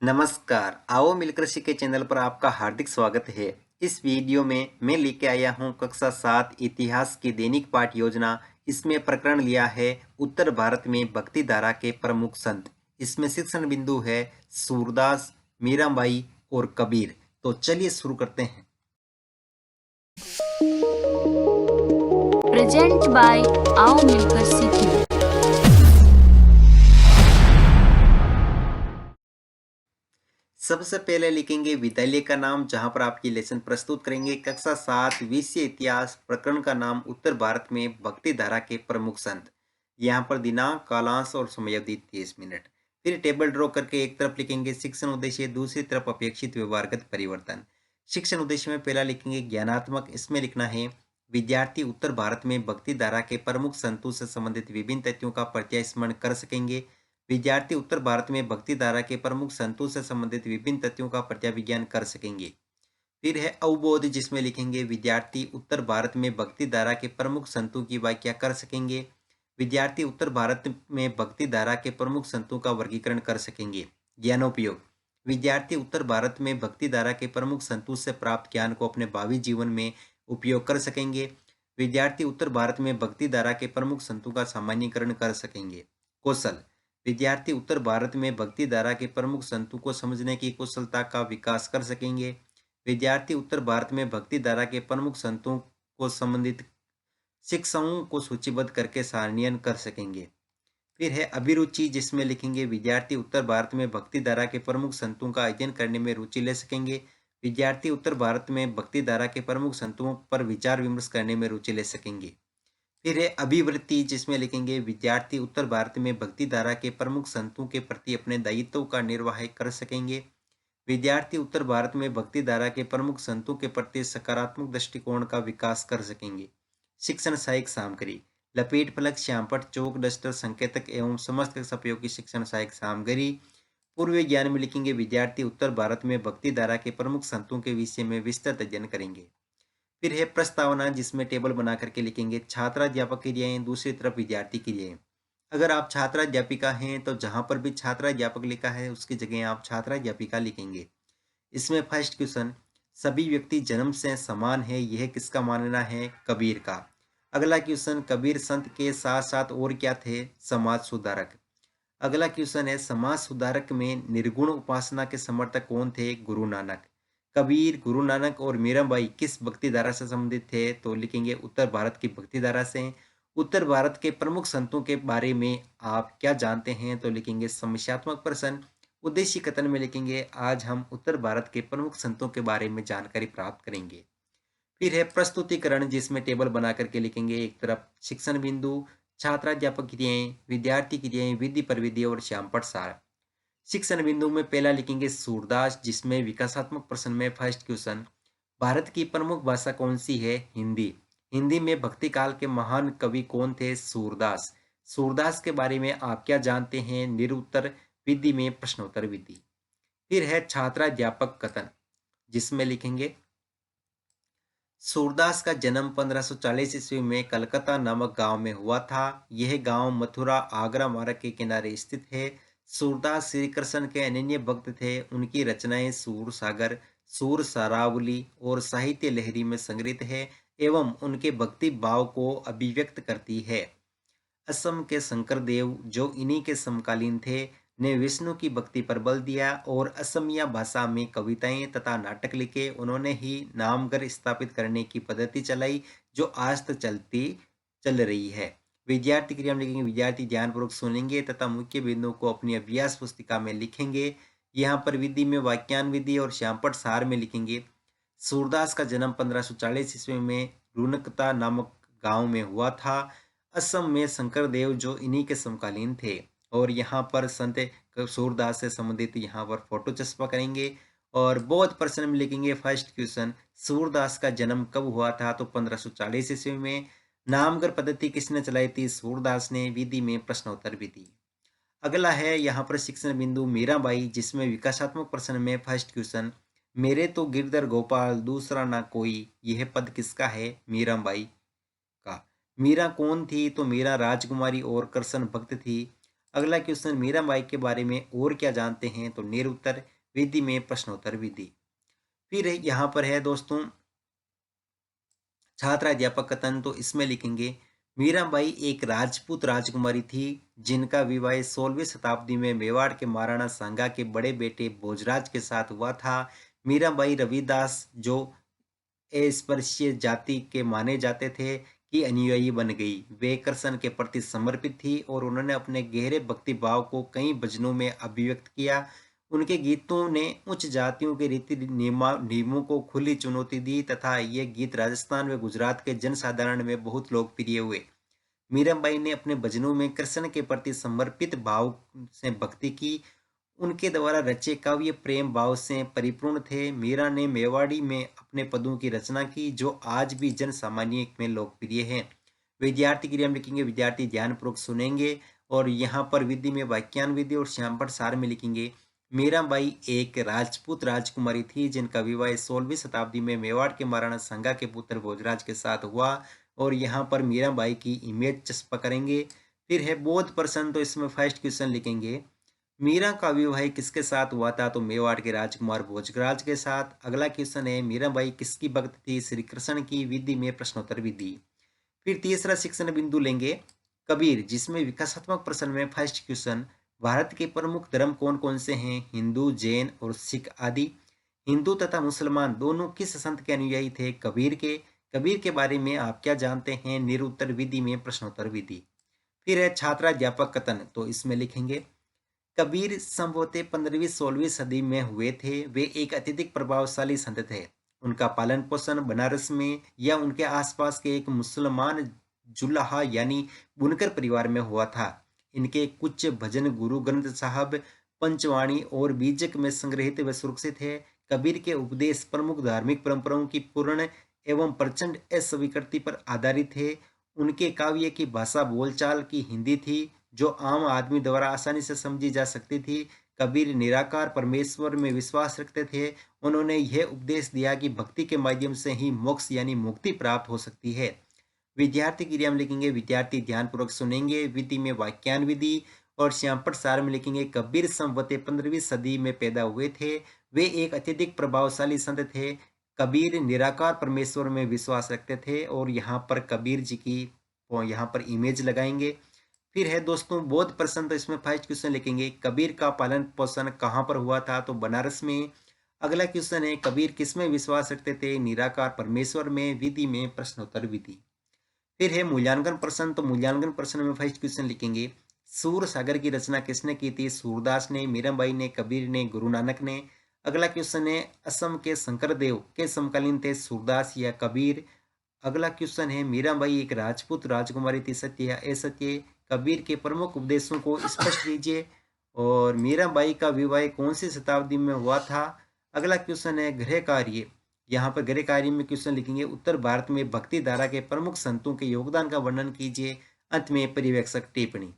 नमस्कार, आओ मिलकर सीखे चैनल पर आपका हार्दिक स्वागत है। इस वीडियो में मैं लेके आया हूँ कक्षा 7 इतिहास की दैनिक पाठ योजना। इसमें प्रकरण लिया है उत्तर भारत में भक्ति धारा के प्रमुख संत। इसमें शिक्षण बिंदु है सूरदास, मीराबाई और कबीर। तो चलिए शुरू करते हैं। प्रेजेंट बाय आओ मिलकर सीखें। सबसे पहले लिखेंगे विद्यालय का नाम जहां पर आपकी लेसन प्रस्तुत करेंगे। कक्षा 7 विषय इतिहास, प्रकरण का नाम उत्तर भारत में भक्ति धारा के प्रमुख संत। यहाँ पर दिनांक, कालांश और समयावधि 30 मिनट। फिर टेबल ड्रॉ करके एक तरफ लिखेंगे शिक्षण उद्देश्य, दूसरी तरफ अपेक्षित व्यवहारगत परिवर्तन। शिक्षण उद्देश्य में पहला लिखेंगे ज्ञानात्मक। इसमें लिखना है विद्यार्थी उत्तर भारत में भक्ति धारा के प्रमुख संतों से संबंधित विभिन्न तथ्यों का प्रत्यास्मरण कर सकेंगे। विद्यार्थी उत्तर भारत में भक्ति धारा के प्रमुख संतों से संबंधित विभिन्न तथ्यों का प्रत्याविज्ञान कर सकेंगे। फिर है अवबोध, जिसमें लिखेंगे विद्यार्थी उत्तर भारत में भक्ति धारा के प्रमुख संतों की व्याख्या कर सकेंगे। विद्यार्थी उत्तर भारत में भक्ति धारा के प्रमुख संतों का वर्गीकरण कर सकेंगे। ज्ञानोपयोग, विद्यार्थी उत्तर भारत में भक्ति धारा के प्रमुख संतों से प्राप्त ज्ञान को अपने भावी जीवन में उपयोग कर सकेंगे। विद्यार्थी उत्तर भारत में भक्ति धारा के प्रमुख संतों का सामान्यीकरण कर सकेंगे। कौशल, विद्यार्थी उत्तर भारत में भक्ति धारा के प्रमुख संतों को समझने की कुशलता का विकास कर सकेंगे। विद्यार्थी उत्तर भारत में भक्ति धारा के प्रमुख संतों को संबंधित शिक्षाओं को सूचीबद्ध करके सारणीयन कर सकेंगे। फिर है अभिरुचि, जिसमें लिखेंगे विद्यार्थी उत्तर भारत में भक्ति धारा के प्रमुख संतों का अध्ययन करने में रुचि ले सकेंगे। विद्यार्थी उत्तर भारत में भक्ति धारा के प्रमुख संतों पर विचार विमर्श करने में रुचि ले सकेंगे। फिर है अभिवृत्ति, जिसमें लिखेंगे विद्यार्थी उत्तर भारत में भक्ति धारा के प्रमुख संतों के प्रति अपने दायित्व का निर्वाह कर सकेंगे। विद्यार्थी उत्तर भारत में भक्ति धारा के प्रमुख संतों के प्रति सकारात्मक दृष्टिकोण का विकास कर सकेंगे। शिक्षण सहायक सामग्री, लपेट फलक, श्यामपट, चौक, डस्टर, संकेतक एवं समस्त उपयोगी शिक्षण सहायक सामग्री। पूर्व ज्ञान में लिखेंगे विद्यार्थी उत्तर भारत में भक्ति धारा के प्रमुख संतों के विषय में विस्तृत अध्ययन करेंगे। फिर है प्रस्तावना, जिसमें टेबल बना करके लिखेंगे छात्राध्यापक क्रियाएं, दूसरी तरफ विद्यार्थी क्रियाएं। अगर आप छात्राध्यापिका हैं तो जहां पर भी छात्राध्यापक लिखा है उसकी जगह आप छात्राध्यापिका लिखेंगे। इसमें फर्स्ट क्वेश्चन, सभी व्यक्ति जन्म से समान है, यह किसका मानना है? कबीर का। अगला क्वेश्चन, कबीर संत के साथ साथ और क्या थे? समाज सुधारक। अगला क्वेश्चन है समाज सुधारक में निर्गुण उपासना के समर्थक कौन थे? गुरु नानक। कबीर, गुरु नानक और मीराबाई किस भक्ति धारा से संबंधित थे? तो लिखेंगे उत्तर भारत की भक्ति धारा से। उत्तर भारत के प्रमुख संतों के बारे में आप क्या जानते हैं? तो लिखेंगे समस्यात्मक प्रश्न। उद्देश्य कथन में लिखेंगे आज हम उत्तर भारत के प्रमुख संतों के बारे में जानकारी प्राप्त करेंगे। फिर है प्रस्तुतिकरण, जिसमें टेबल बना करके लिखेंगे एक तरफ शिक्षण बिंदु, छात्राध्यापक क्रियाएं, विद्यार्थी क्रियाएं, विधि प्रविधि और श्यामपट सार। शिक्षण बिंदु में पहला लिखेंगे सूरदास, जिसमें विकासात्मक प्रश्न में फर्स्ट क्वेश्चन, भारत की प्रमुख भाषा कौन सी है? हिंदी। हिंदी में भक्ति काल के महान कवि कौन थे? सूरदास। सूरदास के बारे में आप क्या जानते हैं? निरुत्तर विधि में प्रश्नोत्तर विधि। फिर है छात्राध्यापक कथन, जिसमें लिखेंगे सूरदास का जन्म 1540 ईस्वी में कलकत्ता नामक गांव में हुआ था। यह गांव मथुरा आगरा मार्ग के किनारे स्थित है। सूरदास श्री कृष्ण के अनन्य भक्त थे। उनकी रचनाएं सूर सागर, सूर सारावली और साहित्य लहरी में संग्रहित है एवं उनके भक्ति भाव को अभिव्यक्त करती है। असम के शंकरदेव, जो इन्हीं के समकालीन थे, ने विष्णु की भक्ति पर बल दिया और असमिया भाषा में कविताएं तथा नाटक लिखे। उन्होंने ही नामघर स्थापित करने की पद्धति चलाई, जो आज तक चल रही है। विद्यार्थी क्रिया में लिखेंगे विद्यार्थी ध्यानपूर्वक सुनेंगे तथा मुख्य बिंदुओं को अपनी अभ्यास पुस्तिका में लिखेंगे। यहाँ पर विधि में वाक्यान विधि और श्यामपट सार में लिखेंगे सूरदास का जन्म 1540 ईस्वी में रुनकता नामक गांव में हुआ था। असम में शंकरदेव, जो इन्हीं के समकालीन थे, और यहाँ पर संत सूरदास से संबंधित यहाँ पर फोटो चस्पा करेंगे। और बहुत प्रश्न में लिखेंगे फर्स्ट क्वेश्चन, सूरदास का जन्म कब हुआ था? तो 1540 ईस्वी में। नामगर पद्धति किसने चलाई थी? सूरदास ने। विधि में प्रश्नोत्तर विधि। अगला है यहाँ पर शिक्षण बिंदु मीराबाई, जिसमें विकासात्मक प्रश्न में फर्स्ट क्वेश्चन, मेरे तो गिरधर गोपाल दूसरा ना कोई, यह पद किसका है? मीराबाई का। मीरा कौन थी? तो मीरा राजकुमारी और कृष्ण भक्त थी। अगला क्वेश्चन, मीराबाई के बारे में और क्या जानते हैं? तो निरुत्तर विधि में प्रश्नोत्तर विधि। फिर यहाँ पर है दोस्तों छात्र अध्यापक कथन, तो इसमें लिखेंगे मीराबाई एक राजपूत राजकुमारी थी जिनका विवाह 16वीं शताब्दी में मेवाड़ के महाराणा सांगा के बड़े बेटे भोजराज के साथ हुआ था। मीराबाई रविदास जो अस्पृश्य जाति के माने जाते थे की अनुयायी बन गई। वे कृष्ण के प्रति समर्पित थी और उन्होंने अपने गहरे भक्ति भाव को कई भजनों में अभिव्यक्त किया। उनके गीतों ने उच्च जातियों के रीति नियमों को खुली चुनौती दी तथा ये गीत राजस्थान व गुजरात के जनसाधारण में बहुत लोकप्रिय हुए। मीराबाई ने अपने भजनों में कृष्ण के प्रति समर्पित भाव से भक्ति की। उनके द्वारा रचे काव्य प्रेम भाव से परिपूर्ण थे। मीरा ने मेवाड़ी में अपने पदों की रचना की जो आज भी जन सामान्य में लोकप्रिय है। विद्यार्थी क्रिया में लिखेंगे, विद्यार्थी ध्यानपूर्वक सुनेंगे और यहाँ पर विधि में वाक्यान विधि और श्यामपट सार में लिखेंगे मीराबाई एक राजपूत राजकुमारी थी जिनका विवाह 16वीं शताब्दी में मेवाड़ के महाराणा सांगा के पुत्र भोजराज के साथ हुआ। और यहाँ पर मीराबाई की इमेज चस्पा करेंगे। फिर है बोध प्रश्न, तो इसमें फर्स्ट क्वेश्चन लिखेंगे मीरा का विवाह किसके साथ हुआ था? तो मेवाड़ के राजकुमार भोजराज के साथ। अगला क्वेश्चन है मीराबाई किसकी भक्त थी? श्री कृष्ण की। विधि में प्रश्नोत्तर विधि। फिर तीसरा शिक्षण बिंदु लेंगे कबीर, जिसमें विकासात्मक प्रश्न में फर्स्ट क्वेश्चन भारत के प्रमुख धर्म कौन कौन से हैं? हिंदू, जैन और सिख आदि। हिंदू तथा मुसलमान दोनों किस संत के अनुयायी थे? कबीर के। कबीर के बारे में आप क्या जानते हैं? निरुत्तर विधि में प्रश्नोत्तर विधि। फिर है छात्राध्यापक कथन, तो इसमें लिखेंगे कबीर संभवतः 15वीं-16वीं सदी में हुए थे। वे एक अत्यधिक प्रभावशाली संत थे। उनका पालन पोषण बनारस में या उनके आसपास के एक मुसलमान जुलाहा यानी बुनकर परिवार में हुआ था। इनके कुछ भजन गुरु ग्रंथ साहब, पंचवाणी और बीजक में संग्रहित व सुरक्षित है। कबीर के उपदेश प्रमुख धार्मिक परंपराओं की पूर्ण एवं प्रचंड अस्वीकृति पर आधारित थे। उनके काव्य की भाषा बोलचाल की हिंदी थी जो आम आदमी द्वारा आसानी से समझी जा सकती थी। कबीर निराकार परमेश्वर में विश्वास रखते थे। उन्होंने यह उपदेश दिया कि भक्ति के माध्यम से ही मोक्ष यानी मुक्ति प्राप्त हो सकती है। विद्यार्थी क्रिया में लिखेंगे विद्यार्थी ध्यानपूर्वक सुनेंगे। विधि में वाक्यान विधि और श्यामपट सार में लिखेंगे कबीर संवते 15वीं सदी में पैदा हुए थे। वे एक अत्यधिक प्रभावशाली संत थे। कबीर निराकार परमेश्वर में विश्वास रखते थे और यहाँ पर कबीर जी की यहाँ पर इमेज लगाएंगे। फिर है दोस्तों बोध प्रश्न, तो इसमें फर्स्ट क्वेश्चन लिखेंगे कबीर का पालन पोषण कहाँ पर हुआ था? तो बनारस में। अगला क्वेश्चन है कबीर किसमें विश्वास रखते थे? निराकार परमेश्वर में। विधि में प्रश्नोत्तर विधि। फिर है मूल्यांकन प्रश्न, तो मूल्यांकन प्रश्न में फर्स्ट क्वेश्चन लिखेंगे सूर सागर की रचना किसने की थी? सूरदास ने, मीराबाई ने, कबीर ने, गुरु नानक ने। अगला क्वेश्चन है असम के शंकरदेव के समकालीन थे सूरदास या कबीर। अगला क्वेश्चन है मीराबाई एक राजपूत राजकुमारी थी, सत्य या असत्य? कबीर के प्रमुख उपदेशों को स्पष्ट कीजिए। और मीराबाई का विवाह कौन सी शताब्दी में हुआ था? अगला क्वेश्चन है गृह कार्य। यहाँ पर गृह कार्य में क्वेश्चन लिखेंगे उत्तर भारत में भक्ति धारा के प्रमुख संतों के योगदान का वर्णन कीजिए। अंत में पर्यवेक्षक टिप्पणी।